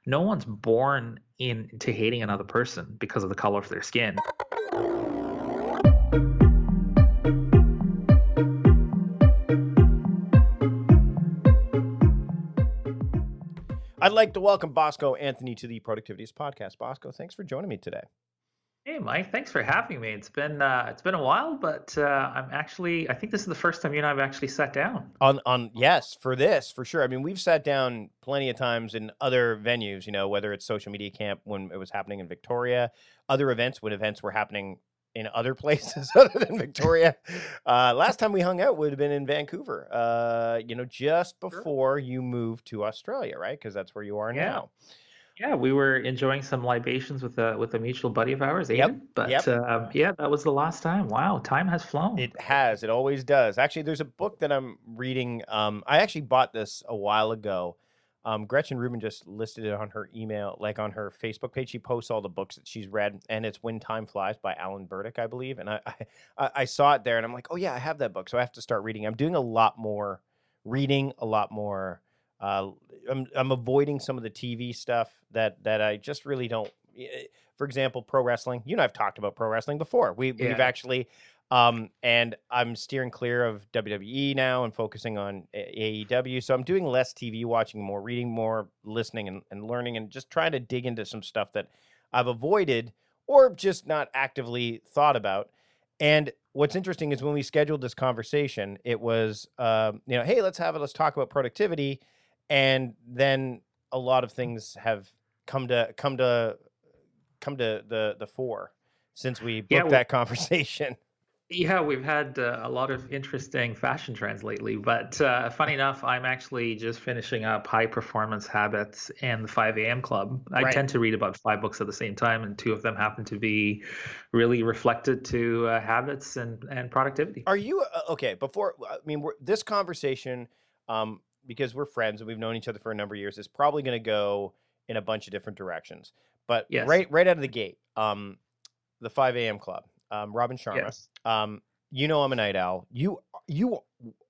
no one's born into hating another person because of the color of their skin. I'd like to welcome Bosco Anthony to the Productivities Podcast. Bosco, thanks for joining me today. Hey, Mike, thanks for having me. It's been a while, but I think this is the first time you and I have actually sat down. On yes, for this, for sure. I mean, we've sat down plenty of times in other venues, whether it's social media camp when it was happening in Victoria, other events when events were happening in other places other than Victoria. Last time we hung out would have been in Vancouver, just Sure. before you moved to Australia, right? Because that's where you are Yeah, now. yeah, we were enjoying some libations with a mutual buddy of ours, Yep. Aiden. But Yep. yeah, that was the last time. Wow, time has flown. It has. It always does. Actually, there's a book that I'm reading. I actually bought this a while ago. Gretchen Rubin just listed it on her email, like on her Facebook page. She posts all the books that she's read, and it's When Time Flies by Alan Burdick, I believe. And I saw it there, and I'm like, oh yeah, I have that book, so I have to start reading. I'm doing a lot more reading, a lot more. Uh, I'm avoiding some of the TV stuff that I just really don't. For example, pro wrestling. You and I've talked about pro wrestling before. We've Yeah. actually and I'm steering clear of WWE now and focusing on AEW. So I'm doing less TV watching, more reading, more listening and learning, and just trying to dig into some stuff that I've avoided or just not actively thought about. And what's interesting is when we scheduled this conversation, it was, hey, let's talk about productivity. And then a lot of things have come to the fore since we Yeah, booked that conversation. Yeah, we've had a lot of interesting fashion trends lately, but funny enough, I'm actually just finishing up High Performance Habits and the 5 a.m. Club. I Right. tend to read about 5 books at the same time, and two of them happen to be really reflected to habits and productivity. Are you okay? Before I mean, this conversation, because we're friends and we've known each other for a number of years, is probably going to go in a bunch of different directions. But Yes, right out of the gate, the 5 a.m. Club, Robin Sharma. yes. I'm a night owl. You,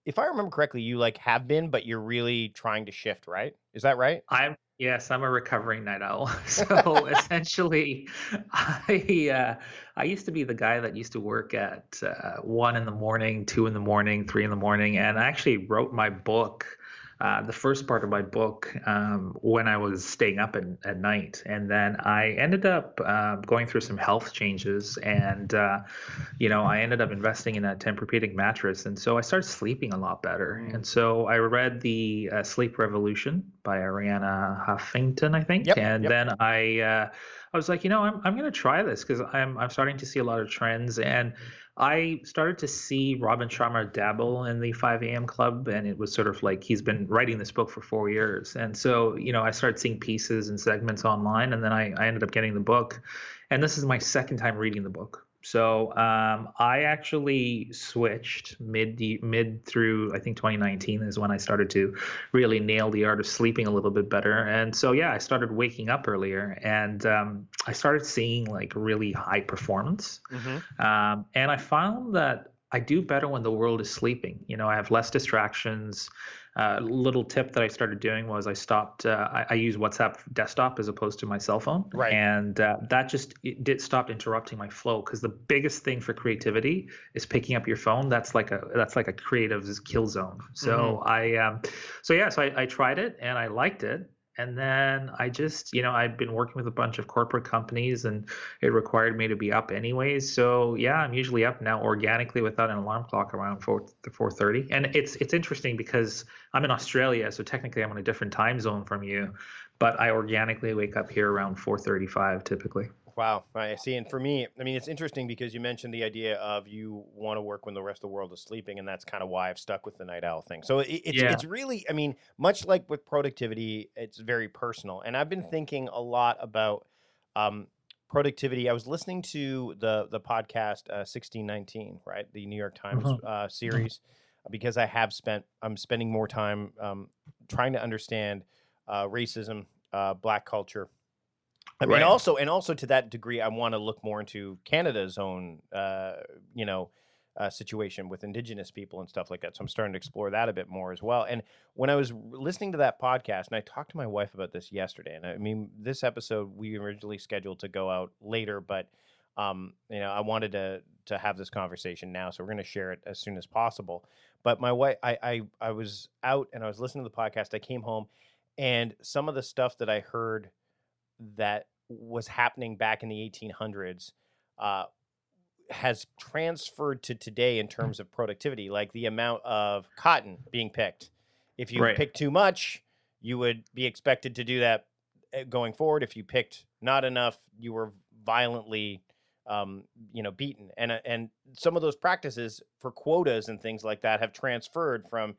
if I remember correctly, you like have been, but you're really trying to shift, right? Is that right? I'm a recovering night owl. So essentially, I used to be the guy that used to work at 1 in the morning, 2 in the morning, 3 in the morning, and I actually wrote my book, the first part of my book, when I was staying up at night, and then I ended up going through some health changes, and I ended up investing in a Tempur-Pedic mattress, and so I started sleeping a lot better. Mm. And so I read the Sleep Revolution by Ariana Huffington, I think, Yep. and Yep. then I was like, I'm going to try this because I'm starting to see a lot of trends, and I started to see Robin Sharma dabble in the 5 a.m. Club, and it was sort of like he's been writing this book for 4 years, and so I started seeing pieces and segments online, and then I ended up getting the book, and this is my second time reading the book. So I actually switched mid through I think 2019 is when I started to really nail the art of sleeping a little bit better. And so yeah, I started waking up earlier, and I started seeing like really high performance. Mm-hmm. And I found that I do better when the world is sleeping. I have less distractions. Little tip that I started doing was I stopped. I use WhatsApp desktop as opposed to my cell phone, Right. and that just it did stop interrupting my flow. Because the biggest thing for creativity is picking up your phone. That's like a creative's kill zone. Mm-hmm. So I tried it and I liked it. And then I just, I've been working with a bunch of corporate companies, and it required me to be up anyways. So yeah, I'm usually up now organically without an alarm clock around 4:30. And it's interesting because I'm in Australia, so technically I'm on a different time zone from you, but I organically wake up here around 4:35 typically. Wow, I see. And for me, I mean, it's interesting because you mentioned the idea of you want to work when the rest of the world is sleeping, and that's kind of why I've stuck with the night owl thing. So it's Yeah. really, I mean, much like with productivity, it's very personal. And I've been thinking a lot about um, productivity. I was listening to the podcast 1619, right, the New York Times Mhm. series, because I'm spending more time trying to understand racism, Black culture, and Right. also to that degree, I want to look more into Canada's own, situation with indigenous people and stuff like that. So I'm starting to explore that a bit more as well. And when I was listening to that podcast, and I talked to my wife about this yesterday, and I mean, this episode we originally scheduled to go out later, but I wanted to have this conversation now, so we're going to share it as soon as possible. But my wife, I was out and I was listening to the podcast. I came home, and some of the stuff that I heard that was happening back in the 1800s has transferred to today in terms of productivity, like the amount of cotton being picked. If you Right. pick too much, you would be expected to do that going forward. If you picked not enough, you were violently beaten. And some of those practices for quotas and things like that have transferred from.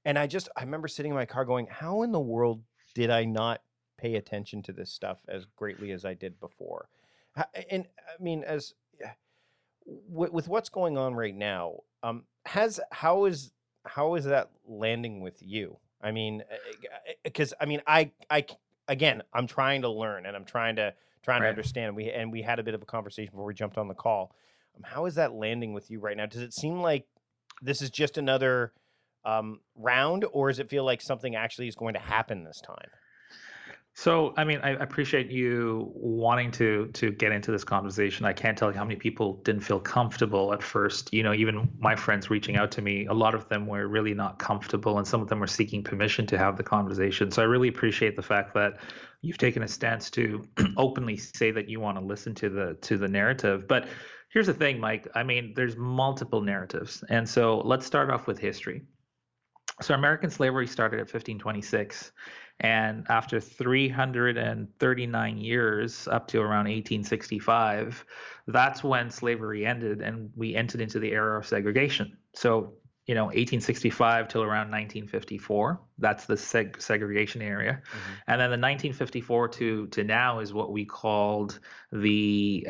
And I remember sitting in my car going, how in the world did I not pay attention to this stuff as greatly as I did before? And I mean, as with what's going on right now, how is that landing with you? I mean, because I mean, I again, I'm trying to learn and I'm trying to Right. understand. We had a bit of a conversation before we jumped on the call. How is that landing with you right now? Does it seem like this is just another round, or does it feel like something actually is going to happen this time? So, I mean, I appreciate you wanting to get into this conversation. I can't tell you how many people didn't feel comfortable at first. Even my friends reaching out to me, a lot of them were really not comfortable, and some of them were seeking permission to have the conversation. So I really appreciate the fact that you've taken a stance to openly say that you want to listen to the narrative. But here's the thing, Mike. I mean, there's multiple narratives, and so let's start off with history. So American slavery started at 1526, and after 339 years, up to around 1865, that's when slavery ended, and we entered into the era of segregation. So 1865 till around 1954, that's the segregation area. Mm-hmm. And then the 1954 to now is what we called the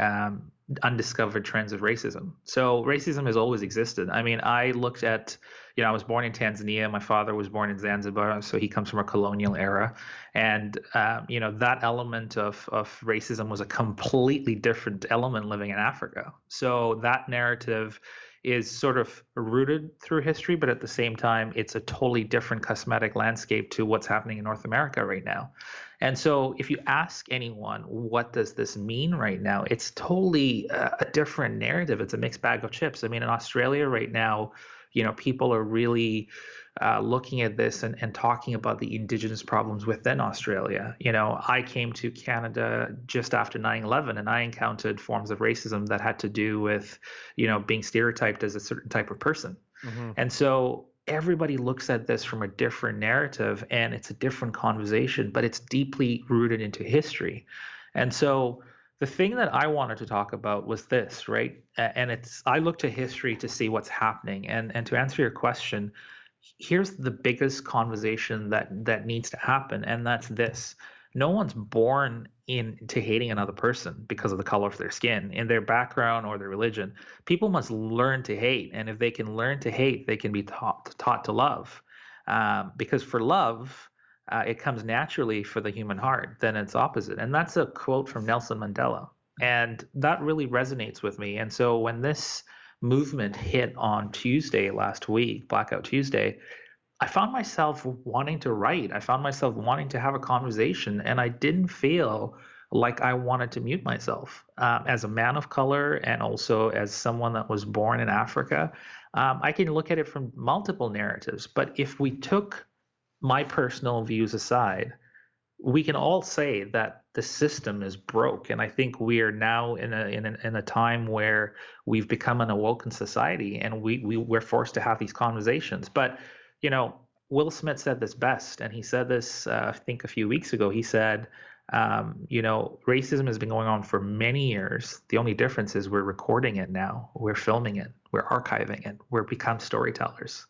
undiscovered trends of racism. So racism has always existed. I mean, I looked at, I was born in Tanzania. My father was born in Zanzibar, so he comes from a colonial era. And, that element of racism was a completely different element living in Africa. So that narrative is sort of rooted through history, but at the same time, it's a totally different cosmetic landscape to what's happening in North America right now. And so if you ask anyone, what does this mean right now? It's totally a different narrative. It's a mixed bag of chips. I mean, in Australia right now, people are really looking at this and talking about the indigenous problems within Australia. I came to Canada just after 9/11, and I encountered forms of racism that had to do with, being stereotyped as a certain type of person. Mm-hmm. And so everybody looks at this from a different narrative, and it's a different conversation, but it's deeply rooted into history. And so the thing that I wanted to talk about was this, right? And I look to history to see what's happening. And to answer your question, here's the biggest conversation that needs to happen, and that's this. No one's born into hating another person because of the color of their skin, in their background or their religion. People must learn to hate, and if they can learn to hate, they can be taught to love. Because for love, it comes naturally for the human heart, then it's opposite. And that's a quote from Nelson Mandela. And that really resonates with me. And so when this movement hit on Tuesday last week, Blackout Tuesday, I found myself wanting to write. I found myself wanting to have a conversation, and I didn't feel like I wanted to mute myself. As a man of color and also as someone that was born in Africa, I can look at it from multiple narratives. But if we took my personal views aside, we can all say that the system is broke, and I think we are now in a time where we've become an awoken society, and we're forced to have these conversations. But Will Smith said this best, and he said this I think a few weeks ago. He said, racism has been going on for many years. The only difference is we're recording it now, we're filming it, we're archiving it, we're become storytellers.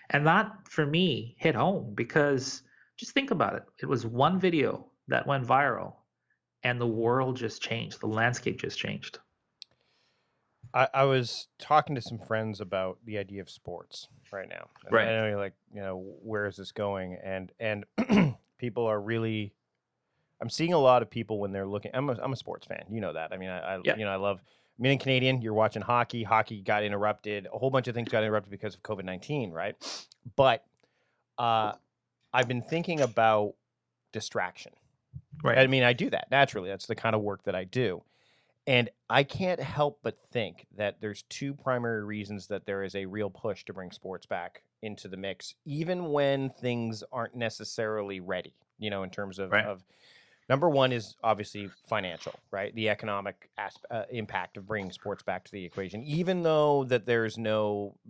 And that, for me, hit home because just think about it. It was one video that went viral, and the world just changed. The landscape just changed. I was talking to some friends about the idea of sports right now. And Right. I know you're like, where is this going? And people are really, I'm seeing a lot of people when they're looking, I'm a sports fan. You know that. I mean, Yeah. I love being Canadian, you're watching hockey. Hockey got interrupted. A whole bunch of things got interrupted because of COVID-19, right? But I've been thinking about distraction. Right. I mean, I do that naturally. That's the kind of work that I do. And I can't help but think that there's two primary reasons that there is a real push to bring sports back into the mix, even when things aren't necessarily ready, in terms Right. of number one is obviously financial, right? The economic impact of bringing sports back to the equation, even though that there's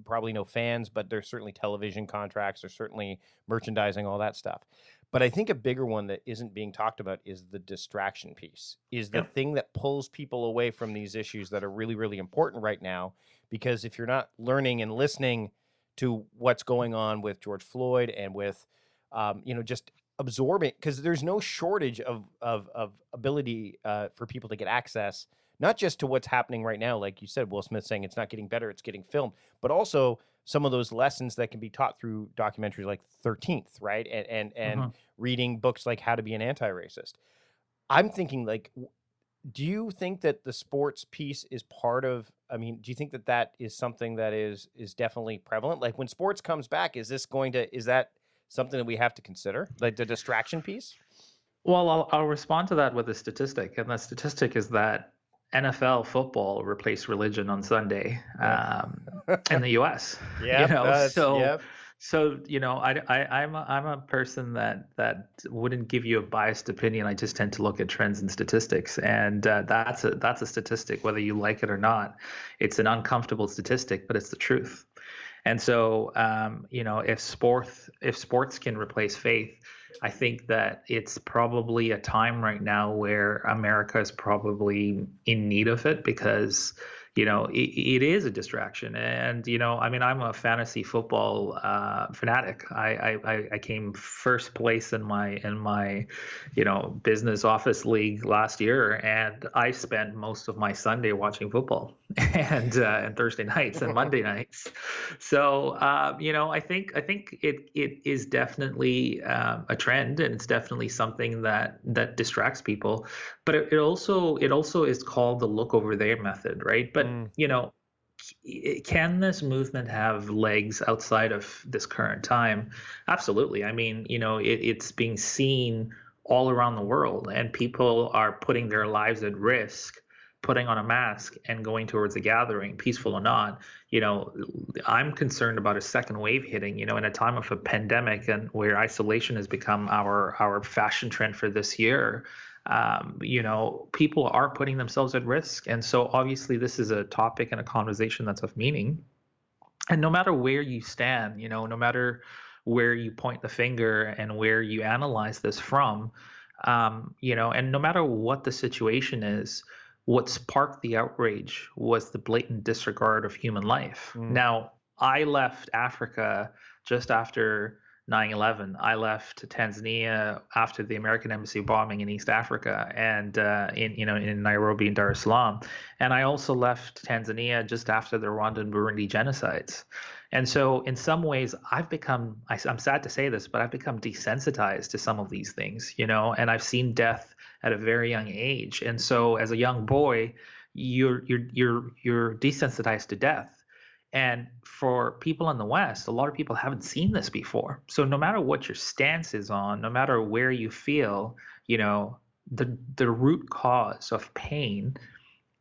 probably no fans, but there's certainly television contracts, there's certainly merchandising, all that stuff. But I think a bigger one that isn't being talked about is the distraction piece, is the Yep. thing that pulls people away from these issues that are really, really important right now. Because if you're not learning and listening to what's going on with George Floyd and with, just absorbing, because there's no shortage of ability for people to get access, not just to what's happening right now, like you said, Will Smith saying it's not getting better, it's getting filmed, but also some of those lessons that can be taught through documentaries like 13th, right? And Mhm. reading books like How to Be an Anti-Racist. I'm thinking, like, do you think that the sports piece is part of, I mean, do you think that that is something that is definitely prevalent? Like when sports comes back, is that something that we have to consider, like the distraction piece? Well, I'll respond to that with a statistic, and that statistic is that NFL football replaced religion on Sunday Yeah. in the U.S. You Yep, know, so yep. I'm a person that wouldn't give you a biased opinion. I just tend to look at trends and statistics, and that's a statistic, whether you like it or not. It's an uncomfortable statistic, but it's the truth. And so, if sports can replace faith, I think that it's probably a time right now where America is probably in need of it because, it is a distraction. And, I mean, I'm a fantasy football fanatic. I came first place in my business office league last year, and I spent most of my Sunday watching football and Thursday nights and Monday nights. So I think it is definitely a trend, and it's definitely something that distracts people. But it also is called the look over there method, right? But Mm. can this movement have legs outside of this current time? Absolutely. I mean, it's being seen all around the world, and people are putting their lives at risk, putting on a mask and going towards a gathering, peaceful or not. You know, I'm concerned about a second wave hitting, in a time of a pandemic and where isolation has become our fashion trend for this year. People are putting themselves at risk. And so obviously this is a topic and a conversation that's of meaning. And no matter where you stand, no matter where you point the finger and where you analyze this from, and no matter what the situation is, what sparked the outrage was the blatant disregard of human life. Mm. Now, I left Africa just after 9/11. I left Tanzania after the American embassy bombing in East Africa and in Nairobi and Dar es Salaam. And I also left Tanzania just after the Rwanda and Burundi genocides. And so, in some ways, I'm sad to say this, but I've become desensitized to some of these things, and I've seen death at a very young age. And so, as a young boy, you're desensitized to death. And for people in the West, a lot of people haven't seen this before. So no matter what your stance is on, no matter where you feel, the root cause of pain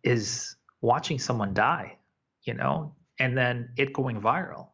is watching someone die, and then it going viral.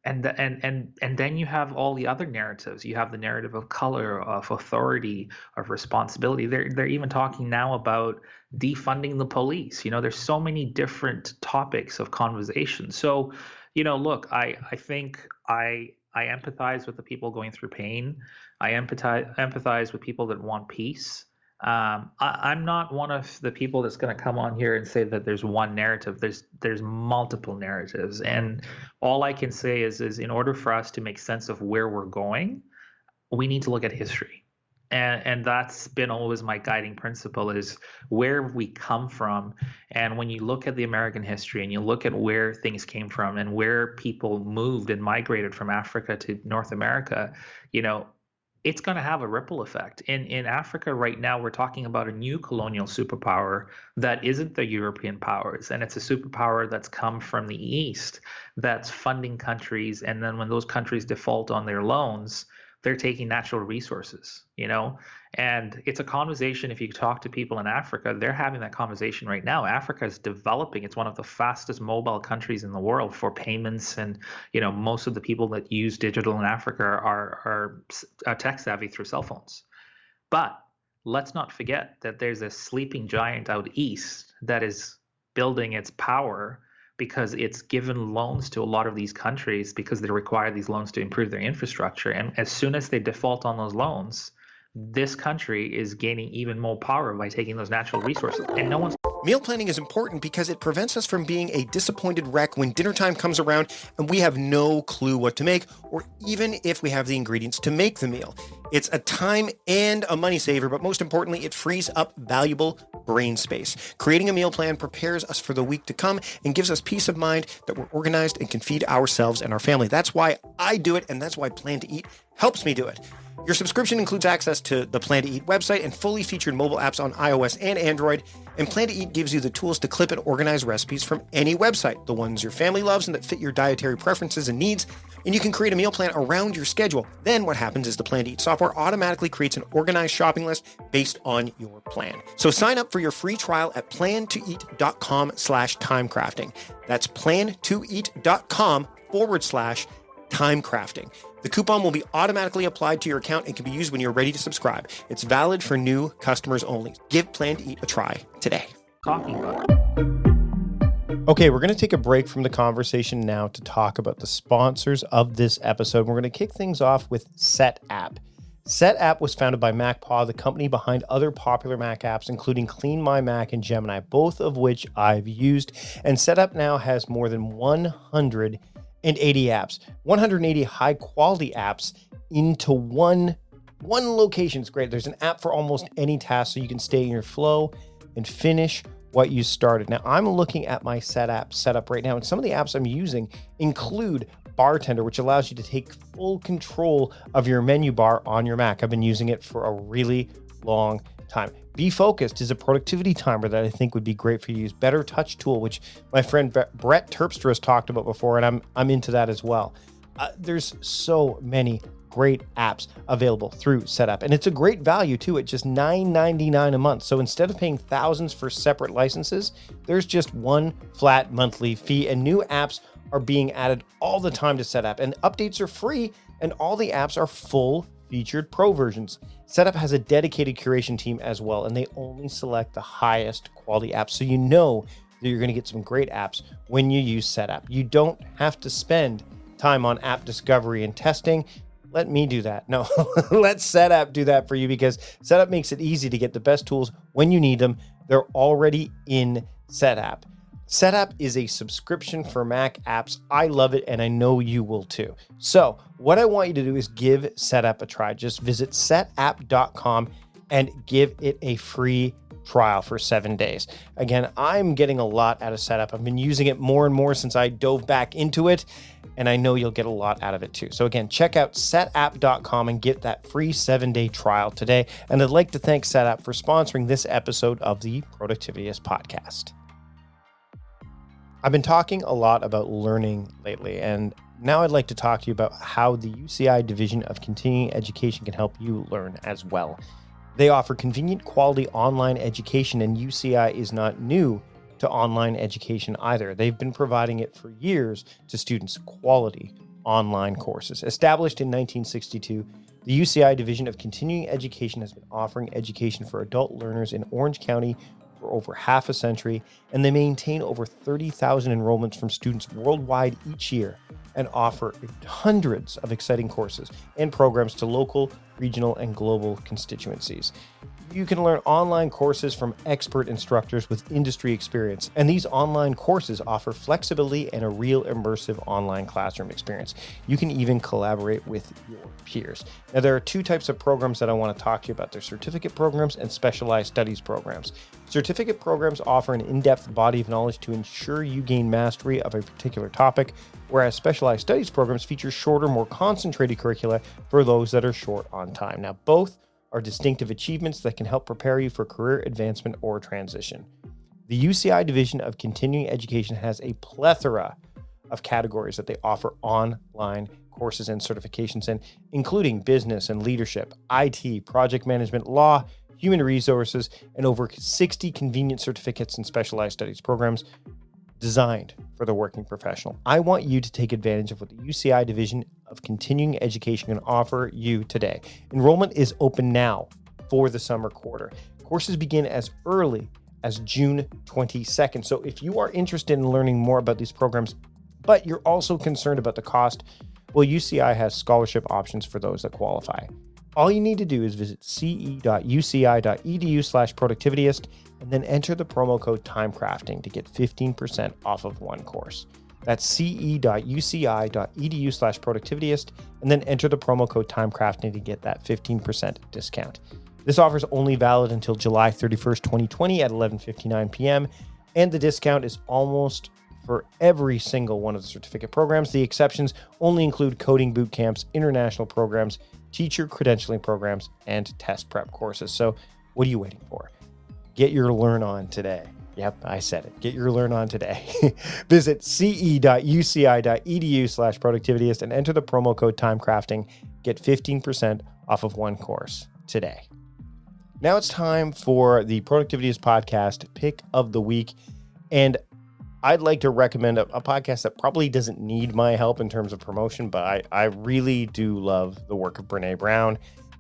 And then you have all the other narratives. You have the narrative of color, of authority, of responsibility. They're even talking now about defunding the police. There's so many different topics of conversation. So, look, I think I empathize with the people going through pain. I empathize with people that want peace. I'm not one of the people that's going to come on here and say that there's one narrative. There's multiple narratives, and all I can say is in order for us to make sense of where we're going, we need to look at history. And that's been always my guiding principle is where we come from. And when you look at the American history and you look at where things came from and where people moved and migrated from Africa to North America, you know, it's going to have a ripple effect. In Africa right now, we're talking about a new colonial superpower that isn't the European powers, and it's a superpower that's come from the East that's funding countries, and then when those countries default on their loans, they're taking natural resources, and it's a conversation. If you talk to people in Africa, they're having that conversation right now. Africa is developing. It's one of the fastest mobile countries in the world for payments, and most of the people that use digital in Africa are tech savvy through cell phones. But let's not forget that there's a sleeping giant out east that is building its power because it's given loans to a lot of these countries because they require these loans to improve their infrastructure. And as soon as they default on those loans, this country is gaining even more power by taking those natural resources. And no one's Meal planning is important because it prevents us from being a disappointed wreck when dinner time comes around and we have no clue what to make, or even if we have the ingredients to make the meal. It's a time and a money saver, but most importantly, it frees up valuable brain space. Creating a meal plan prepares us for the week to come and gives us peace of mind that we're organized and can feed ourselves and our family. That's why I do it, and that's why Plan to Eat helps me do it. Your subscription includes access to the Plan to Eat website and fully featured mobile apps on iOS and Android. And Plan to Eat gives you the tools to clip and organize recipes from any website, the ones your family loves and that fit your dietary preferences and needs. And you can create a meal plan around your schedule. Then what happens is the Plan to Eat software automatically creates an organized shopping list based on your plan. So sign up for your free trial at plantoeat.com/timecrafting. That's plantoeat.com/timecrafting. The coupon will be automatically applied to your account and can be used when you're ready to subscribe. It's valid for new customers only. Give Plan to Eat a try today. talking about. Okay, we're going to take a break from the conversation now to talk about the sponsors of this episode. We're going to kick things off with SetApp. SetApp was founded by MacPaw, the company behind other popular Mac apps, including Clean My Mac and Gemini, both of which I've used. And SetApp now has more than 180 apps, 180 high quality apps into one location. It's great. There's an app for almost any task, so you can stay in your flow and finish what you started. Now, I'm looking at my SetApp setup right now, and some of the apps I'm using include Bartender, which allows you to take full control of your menu bar on your Mac. I've been using it for a really long time. Be Focused is a productivity timer that I think would be great for you to use. Better Touch Tool, which my friend Brett Terpstra has talked about before, and I'm into that as well. There's so many great apps available through SetApp, and it's a great value too at just $9.99 a month. So instead of paying thousands for separate licenses, there's just one flat monthly fee, and new apps are being added all the time to SetApp, and updates are free, and all the apps are full featured pro versions. SetApp has a dedicated curation team as well, and they only select the highest quality apps, so you know that you're going to get some great apps when you use SetApp. You don't have to spend time on app discovery and testing. Let me do that. No, let SetApp do that for you, because SetApp makes it easy to get the best tools when you need them. They're already in SetApp. SetApp is a subscription for Mac apps. I love it, and I know you will too. So what I want you to do is give SetApp a try. Just visit setapp.com and give it a free trial for 7 days. Again, I'm getting a lot out of SetApp. I've been using it more and more since I dove back into it, and I know you'll get a lot out of it too. So again, check out setapp.com and get that free 7-day trial today. And I'd like to thank SetApp for sponsoring this episode of the Productivityist Podcast. I've been talking a lot about learning lately, and now I'd like to talk to you about how the UCI Division of Continuing Education can help you learn as well. They offer convenient, quality online education, and UCI is not new to online education either. They've been providing it for years to students, quality online courses. Established in 1962, the UCI Division of Continuing Education has been offering education for adult learners in Orange County for over half a century, and they maintain over 30,000 enrollments from students worldwide each year and offer hundreds of exciting courses and programs to local, regional, and global constituencies. You can learn online courses from expert instructors with industry experience. And these online courses offer flexibility and a real immersive online classroom experience. You can even collaborate with your peers. Now, there are two types of programs that I want to talk to you about. There's certificate programs and specialized studies programs. Certificate programs offer an in-depth body of knowledge to ensure you gain mastery of a particular topic, whereas specialized studies programs feature shorter, more concentrated curricula for those that are short on time. Now, both are distinctive achievements that can help prepare you for career advancement or transition. The UCI Division of Continuing Education has a plethora of categories that they offer online courses and certifications in, including business and leadership, IT, project management, law, human resources, and over 60 convenient certificates and specialized studies programs designed for the working professional. I want you to take advantage of what the UCI Division of Continuing Education can offer you today. Enrollment is open now for the summer quarter. Courses begin as early as June 22nd. So if you are interested in learning more about these programs, but you're also concerned about the cost, well, UCI has scholarship options for those that qualify. All you need to do is visit ce.uci.edu/productivityist and then enter the promo code TIMECRAFTING to get 15% off of one course. That's ce.uci.edu/productivityist and then enter the promo code TIMECRAFTING to get that 15% discount. This offer is only valid until July 31st, 2020 at 11:59 p.m. And the discount is almost for every single one of the certificate programs. The exceptions only include coding boot camps, international programs, teacher credentialing programs, and test prep courses. So what are you waiting for? Get your Learn On today. Yep, I said it. Get your Learn On today. Visit ce.uci.edu/productivityist and enter the promo code TIMECRAFTING. Get 15% off of one course today. Now it's time for the Productivityist Podcast Pick of the Week. And I'd like to recommend a podcast that probably doesn't need my help in terms of promotion, but I really do love the work of Brene Brown.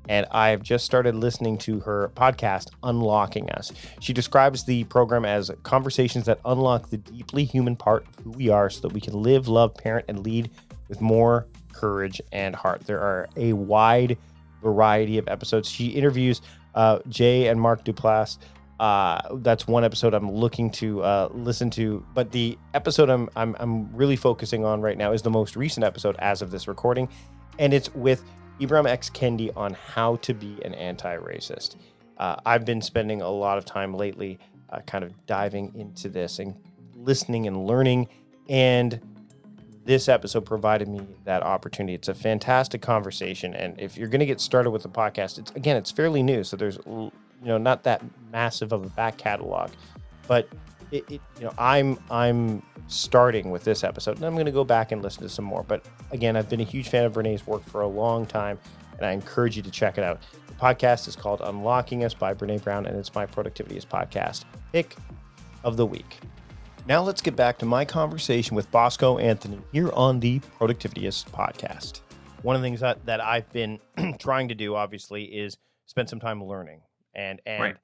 And I've just started listening to her podcast, Unlocking Us. She describes the program as conversations that unlock the deeply human part of who we are so that we can live, love, parent, and lead with more courage and heart. There are a wide variety of episodes. She interviews Jay and Mark Duplass. That's one episode I'm looking to listen to, but the episode I'm really focusing on right now is the most recent episode as of this recording, and it's with Ibram X. Kendi on how to be an anti-racist. I've been spending a lot of time lately kind of diving into this and listening and learning, and this episode provided me that opportunity. It's a fantastic conversation, and if you're going to get started with the podcast, it's fairly new, so there's not that massive of a back catalog, but I'm starting with this episode, and I'm going to go back and listen to some more. But again, I've been a huge fan of Brene's work for a long time, and I encourage you to check it out. The podcast is called Unlocking Us by Brene Brown, and it's my Productivityist Podcast Pick of the Week. Now let's get back to my conversation with Bosco Anthony here on the Productivityist Podcast. One of the things that I've been trying to do, obviously, is spend some time learning. And Right.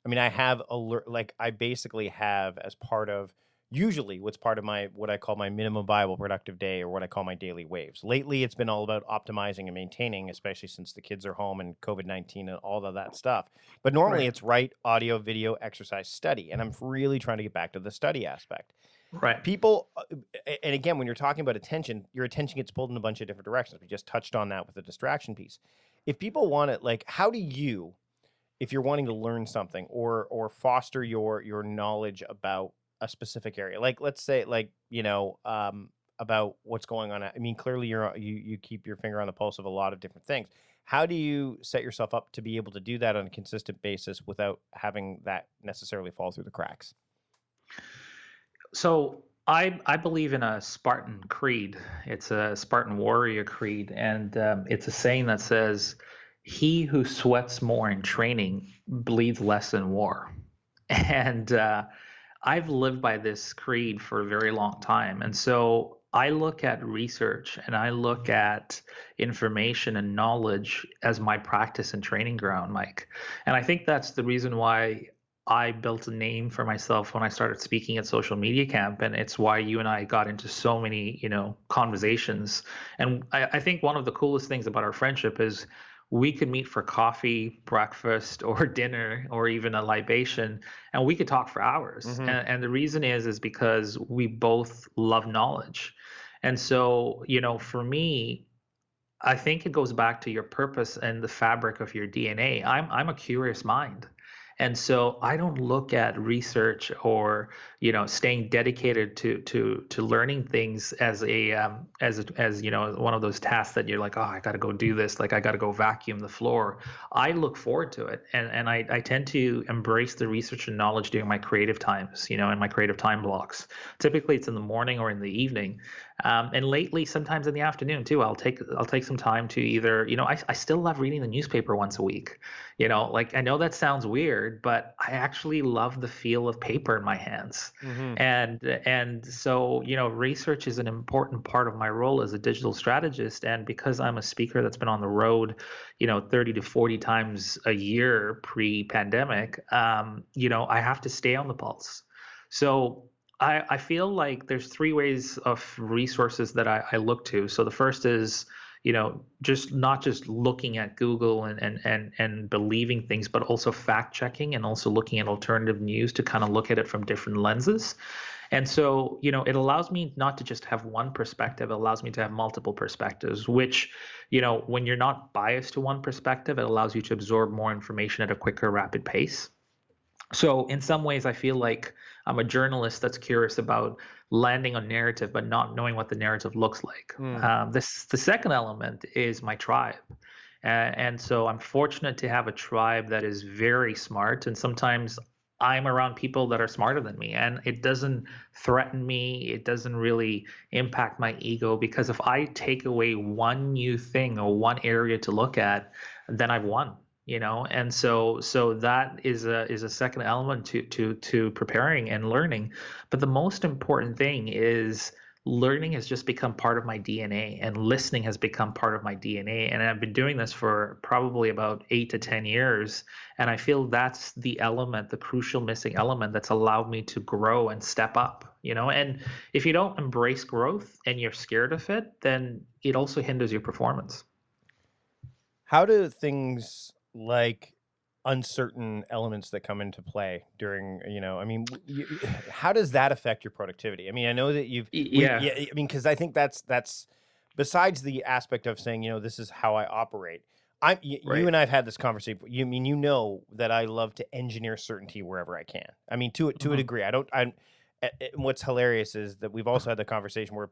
I mean, I basically have as part of usually what's part of what I call my minimum viable productive day, or what I call my daily waves. Lately, it's been all about optimizing and maintaining, especially since the kids are home and COVID-19 and all of that stuff. But normally it's write, audio, video, exercise, study. And I'm really trying to get back to the study aspect. Right. People, and again, when you're talking about attention, your attention gets pulled in a bunch of different directions. We just touched on that with the distraction piece. If people want it, how do you, if you're wanting to learn something or foster your knowledge about a specific area, let's say about what's going on. I mean, clearly you keep your finger on the pulse of a lot of different things. How do you set yourself up to be able to do that on a consistent basis without having that necessarily fall through the cracks? So I believe in a Spartan creed. It's a Spartan warrior creed, and it's a saying that says, "He who sweats more in training bleeds less in war." And I've lived by this creed for a very long time. And so I look at research and I look at information and knowledge as my practice and training ground, Mike. And I think that's the reason why I built a name for myself when I started speaking at Social Media Camp. And it's why you and I got into so many, conversations. And I think one of the coolest things about our friendship is we could meet for coffee, breakfast, or dinner, or even a libation, and we could talk for hours. Mm-hmm. And the reason is because we both love knowledge. And so, for me, I think it goes back to your purpose and the fabric of your DNA. I'm a curious mind. And so I don't look at research or staying dedicated to learning things as one of those tasks that you're like, oh, I got to go do this, like I got to go vacuum the floor. I look forward to it, and I tend to embrace the research and knowledge during my creative times, in my creative time blocks. Typically it's in the morning or in the evening, and lately sometimes in the afternoon too. I'll take some time to either, I still love reading the newspaper once a week. Like, I know that sounds weird, but I actually love the feel of paper in my hands. Mm-hmm. And so, research is an important part of my role as a digital strategist. And because I'm a speaker that's been on the road, 30 to 40 times a year pre-pandemic, I have to stay on the pulse. So I feel like there's three ways of resources that I look to. So the first is, just not just looking at Google and believing things, but also fact checking and also looking at alternative news to kind of look at it from different lenses. And so, it allows me not to just have one perspective, it allows me to have multiple perspectives, which, when you're not biased to one perspective, it allows you to absorb more information at a quicker, rapid pace. So in some ways, I feel like I'm a journalist that's curious about landing on narrative, but not knowing what the narrative looks like. Mm. The second element is my tribe. And so I'm fortunate to have a tribe that is very smart. And sometimes I'm around people that are smarter than me, and it doesn't threaten me. It doesn't really impact my ego, because if I take away one new thing or one area to look at, then I've won. And so that is a second element to preparing and learning. But the most important thing is learning has just become part of my DNA, and listening has become part of my DNA. And I've been doing this for probably about 8 to 10 years. And I feel that's the element, the crucial missing element that's allowed me to grow and step up. And if you don't embrace growth and you're scared of it, then it also hinders your performance. How do things like uncertain elements that come into play during, how does that affect your productivity? I mean, I know that Yeah. I mean, because I think that's besides the aspect of saying, this is how I operate. You Right. and I've had this conversation. You know that I love to engineer certainty wherever I can. I mean, to a Mhm. degree. What's hilarious is that we've also had the conversation where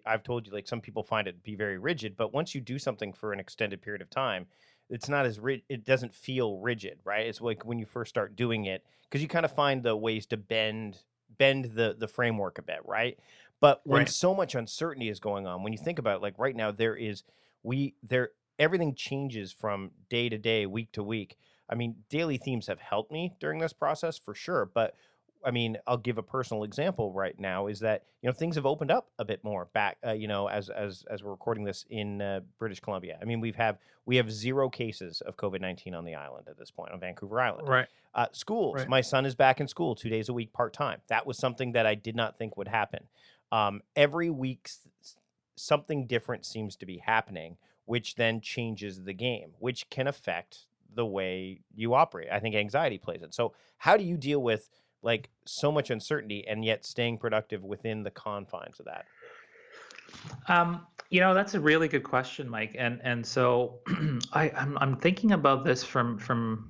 I've told you, like, some people find it to be very rigid, but once you do something for an extended period of time, it's not as it doesn't feel rigid, right? It's like when you first start doing it, because you kind of find the ways to bend the framework a bit, right? But when Right. so much uncertainty is going on, when you think about it, like right now, everything changes from day to day, week to week. I mean, daily themes have helped me during this process for sure, but I mean, I'll give a personal example right now is that, things have opened up a bit more back, as we're recording this in British Columbia. I mean, we have 0 cases of COVID-19 on the island at this point, on Vancouver Island. Right. Schools, Right. my son is back in school 2 days a week, part-time. That was something that I did not think would happen. Every week, something different seems to be happening, which then changes the game, which can affect the way you operate. I think anxiety plays it. So how do you deal with like so much uncertainty and yet staying productive within the confines of that? That's a really good question, Mike. And so I'm thinking about this from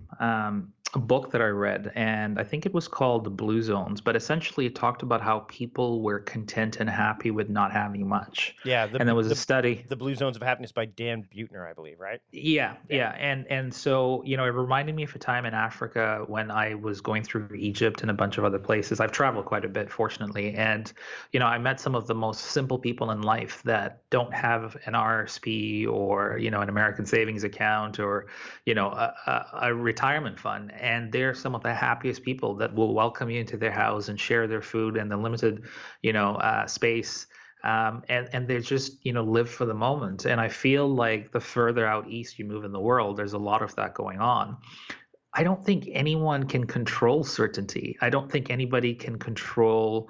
a book that I read, and I think it was called The Blue Zones, but essentially it talked about how people were content and happy with not having much. Yeah, And there was a study. the Blue Zones of Happiness by Dan Buettner, I believe, right? Yeah, Yeah. yeah. And so, it reminded me of a time in Africa when I was going through Egypt and a bunch of other places. I've traveled quite a bit, fortunately. And, I met some of the most simple people in life that don't have an RSP or, an American savings account or, a retirement fund. And they're some of the happiest people that will welcome you into their house and share their food and the limited, space. And they just live for the moment. And I feel like the further out east you move in the world, there's a lot of that going on. I don't think anyone can control certainty. I don't think anybody can control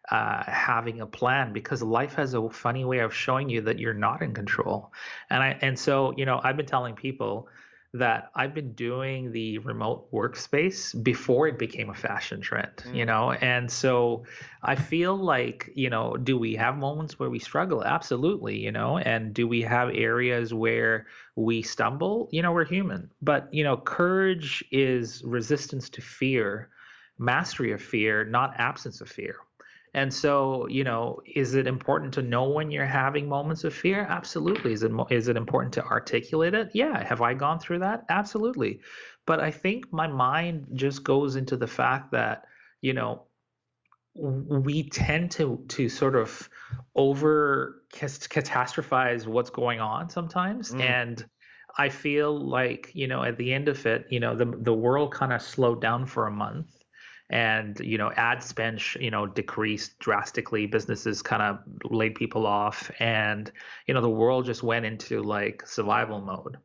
having a plan, because life has a funny way of showing you that you're not in control. And so I've been telling people, that I've been doing the remote workspace before it became a fashion trend, you Mm, know? And so I feel like, do we have moments where we struggle? Absolutely, and do we have areas where we stumble? We're human. But, courage is resistance to fear, mastery of fear, not absence of fear. And so, is it important to know when you're having moments of fear? Absolutely. Is it important to articulate it? Yeah. Have I gone through that? Absolutely. But I think my mind just goes into the fact that, you know, we tend to sort of over catastrophize what's going on sometimes. mm, And I feel like, at the end of it, the world kind of slowed down for a month, and ad spend decreased drastically. Businesses kind of laid people off, and the world just went into like survival mode.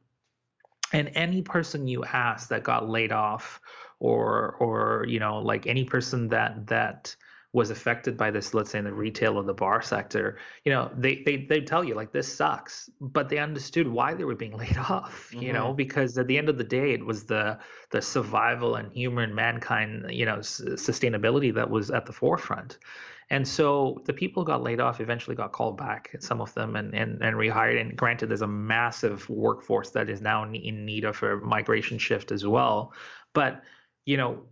And any person you ask that got laid off, or like any person that was affected by this, let's say in the retail or the bar sector, they tell you like this sucks, but they understood why they were being laid off, mhm. because at the end of the day it was the survival and human mankind, sustainability that was at the forefront. And so the people who got laid off eventually got called back, some of them, and rehired. And granted, there's a massive workforce that is now in need of a migration shift as well. But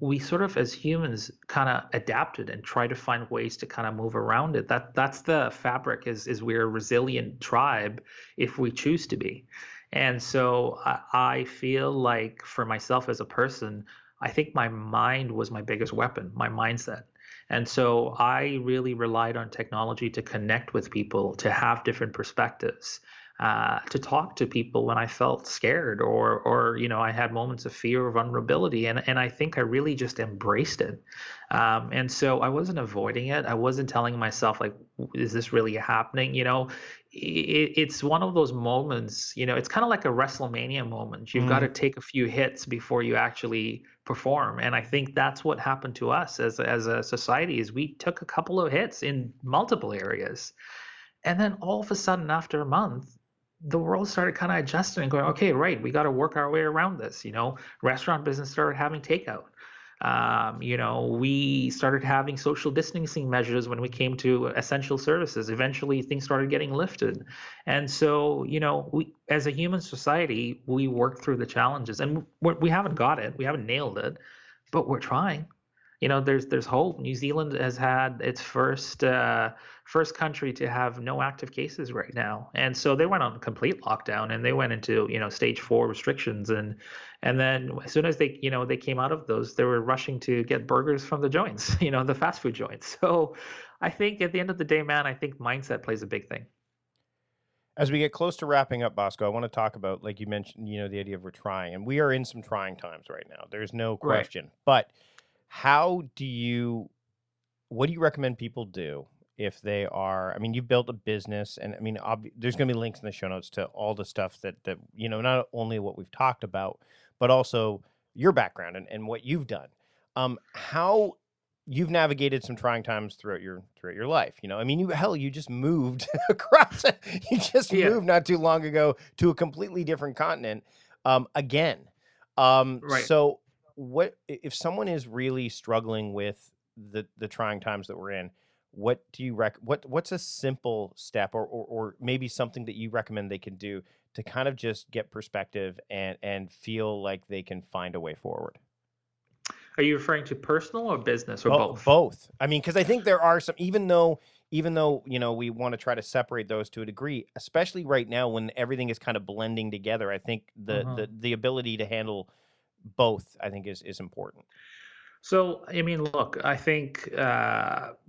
we sort of as humans kind of adapted and try to find ways to kind of move around it. That's the fabric, is we're a resilient tribe if we choose to be. And so I feel like for myself as a person, I think my mind was my biggest weapon, my mindset. And so I really relied on technology to connect with people, to have different perspectives, to talk to people when I felt scared, or I had moments of fear or vulnerability, and I think I really just embraced it. And so I wasn't avoiding it. I wasn't telling myself like, "Is this really happening?" It's one of those moments. It's kind of like a WrestleMania moment. You've got Mm. to take a few hits before you actually perform. And I think that's what happened to us as a society, is we took a couple of hits in multiple areas. And then all of a sudden after a month, the world started kind of adjusting and going, okay, right, we got to work our way around this. Restaurant business started having takeout. We started having social distancing measures when we came to essential services. Eventually, things started getting lifted. And so, we, as a human society, we work through the challenges, and we haven't got it, we haven't nailed it, but we're trying. There's hope. New Zealand has had its first country to have no active cases right now, and so they went on complete lockdown, and they went into stage 4 restrictions, and then as soon as they came out of those, they were rushing to get burgers from the joints, the fast food joints. So I think at the end of the day, man, I think mindset plays a big thing. As we get close to wrapping up, Bosco, I want to talk about, like you mentioned, the idea of we're trying, and we are in some trying times right now. There's no Right. question. But how do you, what do you recommend people do if they are? I mean, you've built a business, and I mean, there's going to be links in the show notes to all the stuff that not only what we've talked about, but also your background and what you've done. How you've navigated some trying times throughout your life. I mean, you just moved across. You just Yeah. moved not too long ago to a completely different continent. Again. Right. So what if someone is really struggling with the trying times that we're in? What do you what's a simple step, or maybe something that you recommend they can do to kind of just get perspective and feel like they can find a way forward? Are you referring to personal or business or both? Both. I mean, because I think there are some, even though we want to try to separate those to a degree, especially right now when everything is kind of blending together. I think the Mhm. the the ability to handle both, I think, is important. So, I mean, look, I think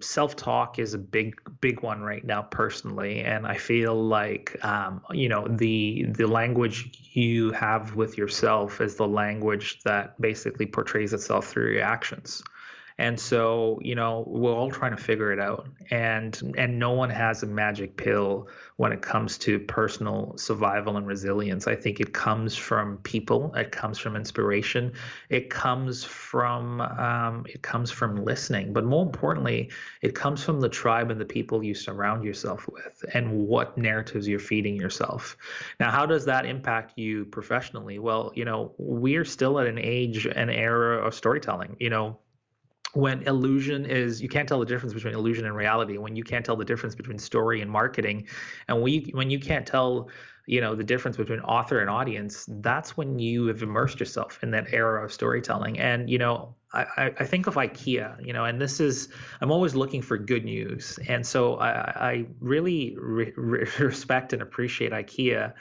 self-talk is a big one right now, personally, and I feel like the language you have with yourself is the language that basically portrays itself through your actions. And so, we're all trying to figure it out. And no one has a magic pill when it comes to personal survival and resilience. I think it comes from people, it comes from inspiration, it comes from listening. But more importantly, it comes from the tribe and the people you surround yourself with and what narratives you're feeding yourself. Now, how does that impact you professionally? Well, we're still at an age and era of storytelling. When illusion is, you can't tell the difference between illusion and reality, when you can't tell the difference between story and marketing, and when you can't tell the difference between author and audience, that's when you have immersed yourself in that era of storytelling. And I think of IKEA, and I'm always looking for good news. And so I really respect and appreciate IKEA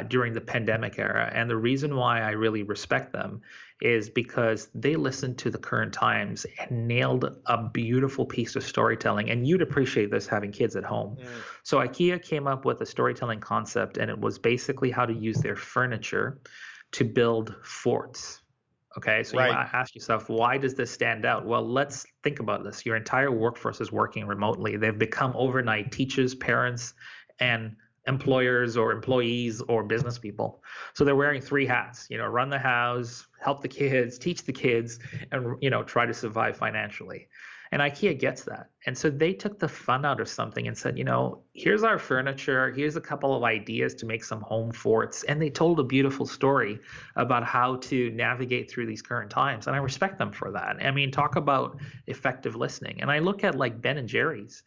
during the pandemic era. And the reason why I really respect them is because they listened to the current times and nailed a beautiful piece of storytelling. And you'd appreciate this having kids at home. So IKEA came up with a storytelling concept, and it was basically how to use their furniture to build forts. Okay, so you Right. might ask yourself, why does this stand out? Well, let's think about this. Your entire workforce is working remotely. They've become overnight teachers, parents, and employers or employees or business people. So they're wearing three hats, run the house, help the kids, teach the kids, and try to survive financially. And IKEA gets that. And so they took the fun out of something and said, here's our furniture, here's a couple of ideas to make some home forts. And they told a beautiful story about how to navigate through these current times. And I respect them for that. I mean, talk about effective listening. And I look at like Ben and Jerry's,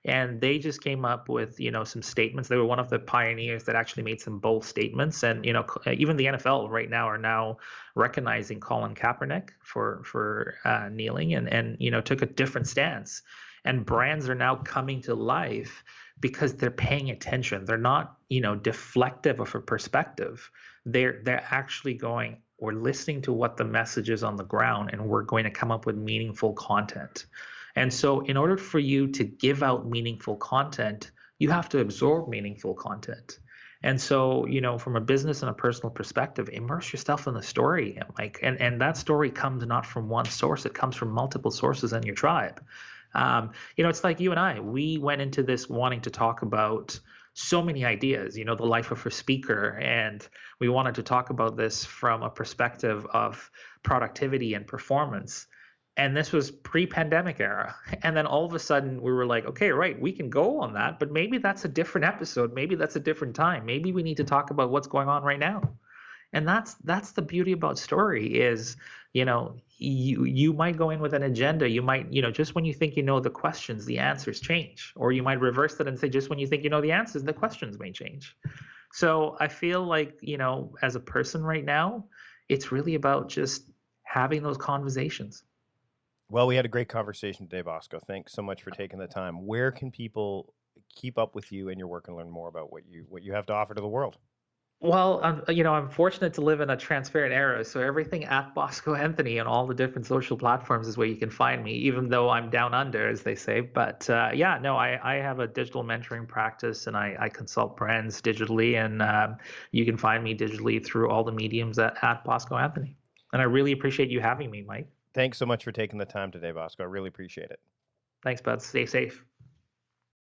and they just came up with some statements. They were one of the pioneers that actually made some bold statements. And even the NFL right now are now recognizing Colin Kaepernick for kneeling, and took a different stance. And brands are now coming to life because they're paying attention. They're not deflective of a perspective. They're actually going, we're listening to what the message is on the ground, and we're going to come up with meaningful content. And so in order for you to give out meaningful content, you have to absorb meaningful content. And so, from a business and a personal perspective, immerse yourself in the story, Mike. And that story comes not from one source, it comes from multiple sources in your tribe. It's like you and I, we went into this wanting to talk about so many ideas, the life of a speaker. And we wanted to talk about this from a perspective of productivity and performance. And this was pre-pandemic era. And then all of a sudden we were like, okay, right, we can go on that, but maybe that's a different episode. Maybe that's a different time. Maybe we need to talk about what's going on right now. And that's the beauty about story is, you might go in with an agenda. You might, just when you think you know the questions, the answers change. Or you might reverse that and say, just when you think you know the answers, the questions may change. So I feel like, as a person right now, it's really about just having those conversations. Well, we had a great conversation today, Bosco. Thanks so much for taking the time. Where can people keep up with you and your work and learn more about what you have to offer to the world? Well, I'm fortunate to live in a transparent era, so everything at Bosco Anthony and all the different social platforms is where you can find me, even though I'm down under, as they say. But yeah, no, I have a digital mentoring practice, and I consult brands digitally, and you can find me digitally through all the mediums at Bosco Anthony. And I really appreciate you having me, Mike. Thanks so much for taking the time today, Bosco. I really appreciate it. Thanks, bud. Stay safe.